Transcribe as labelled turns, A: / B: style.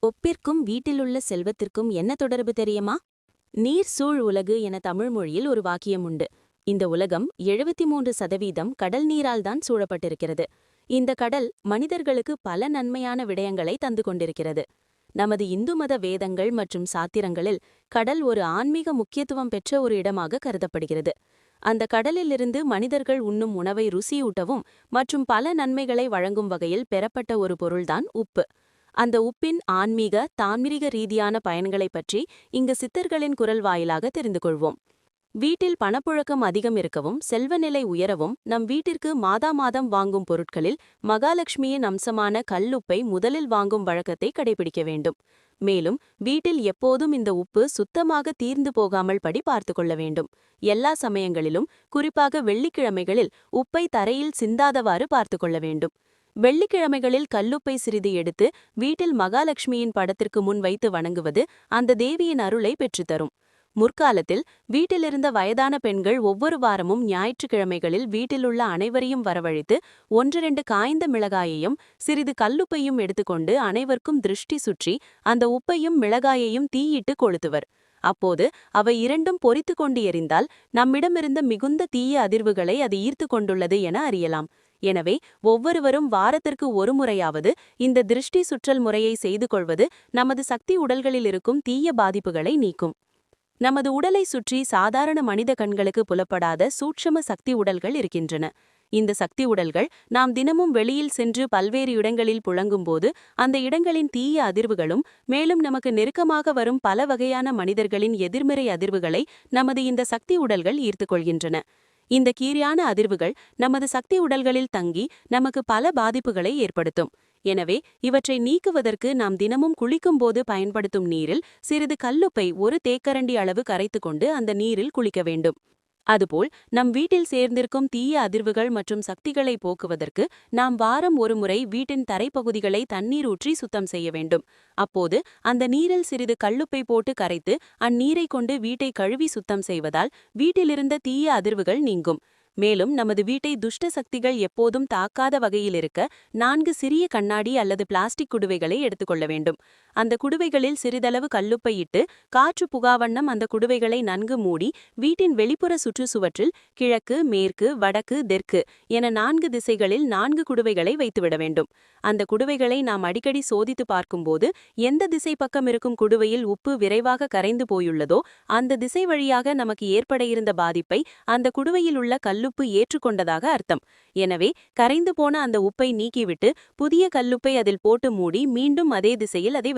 A: ஒப்பிற்கும் வீட்டிலுள்ள செல்வத்திற்கும் என்ன தொடர்பு தெரியுமா? நீர் சூழ் உலகு என தமிழ் மொழியில் ஒரு வாக்கியம் உண்டு. இந்த உலகம் 73% கடல் நீரால் தான் சூழப்பட்டிருக்கிறது. இந்த கடல் மனிதர்களுக்கு பல நன்மையான விடயங்களை தந்து கொண்டிருக்கிறது. நமது இந்து மத வேதங்கள் மற்றும் சாத்திரங்களில் கடல் ஒரு ஆன்மீக முக்கியத்துவம் பெற்ற ஒரு இடமாக கருதப்படுகிறது. அந்த கடலிலிருந்து மனிதர்கள் உண்ணும் உணவை ருசியூட்டவும் மற்றும் பல நன்மைகளை வழங்கும் வகையில் பெறப்பட்ட ஒரு பொருள்தான் உப்பு. அந்த உப்பின் ஆன்மீக தான்மீக ரீதியான பயன்களைப் பற்றி இங்கு சித்தர்களின் குரல் வாயிலாக தெரிந்து கொள்வோம். வீட்டில் பணப்புழக்கம் அதிகம் இருக்கவும் செல்வநிலை உயரவும் நம் வீட்டிற்கு மாதா மாதம் வாங்கும் பொருட்களில் மகாலட்சுமியின் அம்சமான கல்லுப்பை முதலில் வாங்கும் வழக்கத்தை கடைபிடிக்க வேண்டும். மேலும் வீட்டில் எப்போதும் இந்த உப்பு சுத்தமாக தீர்ந்து போகாமல் படி பார்த்து கொள்ள வேண்டும். எல்லா சமயங்களிலும் குறிப்பாக வெள்ளிக்கிழமைகளில் உப்பை தரையில் சிந்தாதவாறு பார்த்து கொள்ள வேண்டும். வெள்ளிக்கிழமைகளில் கல்லுப்பை சிறிது எடுத்து வீட்டில் மகாலட்சுமியின் படத்திற்கு முன் வைத்து வணங்குவது அந்த தேவியின் அருளை பெற்றுத்தரும். முற்காலத்தில் வீட்டிலிருந்த வயதான பெண்கள் ஒவ்வொரு வாரமும் ஞாயிற்றுக்கிழமைகளில் வீட்டிலுள்ள அனைவரையும் வரவழைத்து 1-2 காய்ந்த மிளகாயையும் சிறிது கல்லுப்பையும் எடுத்துக்கொண்டு அனைவருக்கும் திருஷ்டி சுற்றி அந்த உப்பையும் மிளகாயையும் தீயிட்டு கொளுத்துவர். அப்போது அவை இரண்டும் பொறித்து கொண்டு எரிந்தால் நம்மிடமிருந்த மிகுந்த தீய அதிர்வுகளை அது ஈர்த்து கொண்டுள்ளது என அறியலாம். எனவே ஒவ்வொருவரும் வாரத்திற்கு ஒரு முறையாவது இந்த திருஷ்டி சுற்றல் முறையை செய்து கொள்வது நமது சக்தி உடல்களில் இருக்கும் தீய பாதிப்புகளை நீக்கும். நமது உடலை சுற்றி சாதாரண மனித கண்களுக்கு புலப்படாத சூட்சும சக்தி உடல்கள் இருக்கின்றன. இந்த சக்தி உடல்கள் நாம் தினமும் வெளியில் சென்று பல்வேறு இடங்களில் புழங்கும்போது அந்த இடங்களின் தீய அதிர்வுகளும் மேலும் நமக்கு நெருக்கமாக வரும் பல வகையான மனிதர்களின் எதிர்மறை அதிர்வுகளை நமது இந்த சக்தி உடல்கள் ஈர்த்துக்கொள்கின்றன. இந்த கீரியான அதிர்வுகள் நமது சக்தி உடல்களில் தங்கி நமக்கு பல பாதிப்புகளை ஏற்படுத்தும். எனவே இவற்றை நீக்குவதற்கு நாம் தினமும் குளிக்கும்போது பயன்படுத்தும் நீரில் சிறிது கல்லுப்பை 1 தேக்கரண்டி அளவு கரைத்து கொண்டு அந்த நீரில் குளிக்க வேண்டும். அதுபோல் நம் வீட்டில் சேர்ந்திருக்கும் தீய அதிர்வுகள் மற்றும் சக்திகளை போக்குவதற்கு நாம் வாரம் ஒரு முறை வீட்டின் தரைப்பகுதிகளை தண்ணீர் ஊற்றி சுத்தம் செய்ய வேண்டும். அப்போது அந்த நீரில் சிறிது கல்லுப்பை போட்டு கரைத்து அந்நீரை கொண்டு வீட்டை கழுவி சுத்தம் செய்வதால் வீட்டிலிருந்த தீய அதிர்வுகள் நீங்கும். மேலும் நமது வீட்டை துஷ்ட சக்திகள் எப்போதும் தாக்காத வகையில் இருக்க 4 சிறிய கண்ணாடி அல்லது பிளாஸ்டிக் குடுவைகளை எடுத்துக்கொள்ள வேண்டும். அந்த குடுவைகளில் சிறிதளவு கல்லுப்பை இட்டு காற்று புகாவண்ணம் அந்த குடுவைகளை நன்கு மூடி வீட்டின் வெளிப்புற சுற்றுச்சுவற்றில் கிழக்கு, மேற்கு, வடக்கு, தெற்கு என 4 திசைகளில் 4 குடுவைகளை வைத்துவிட வேண்டும். அந்த குடுவைகளை நாம் அடிக்கடி சோதித்து பார்க்கும்போது எந்த திசை பக்கம் இருக்கும் குடுவையில் உப்பு விரைவாக கரைந்து போயுள்ளதோ அந்த திசை வழியாக நமக்கு ஏற்பட இருந்த பாதிப்பை அந்த குடுவையில் உள்ள கல்லுப்பு ஏற்றுக்கொண்டதாக அர்த்தம். எனவே கரைந்து போன அந்த உப்பை நீக்கிவிட்டு புதிய கல்லுப்பை அதில் போட்டு மூடி மீண்டும் அதே திசையில் அதை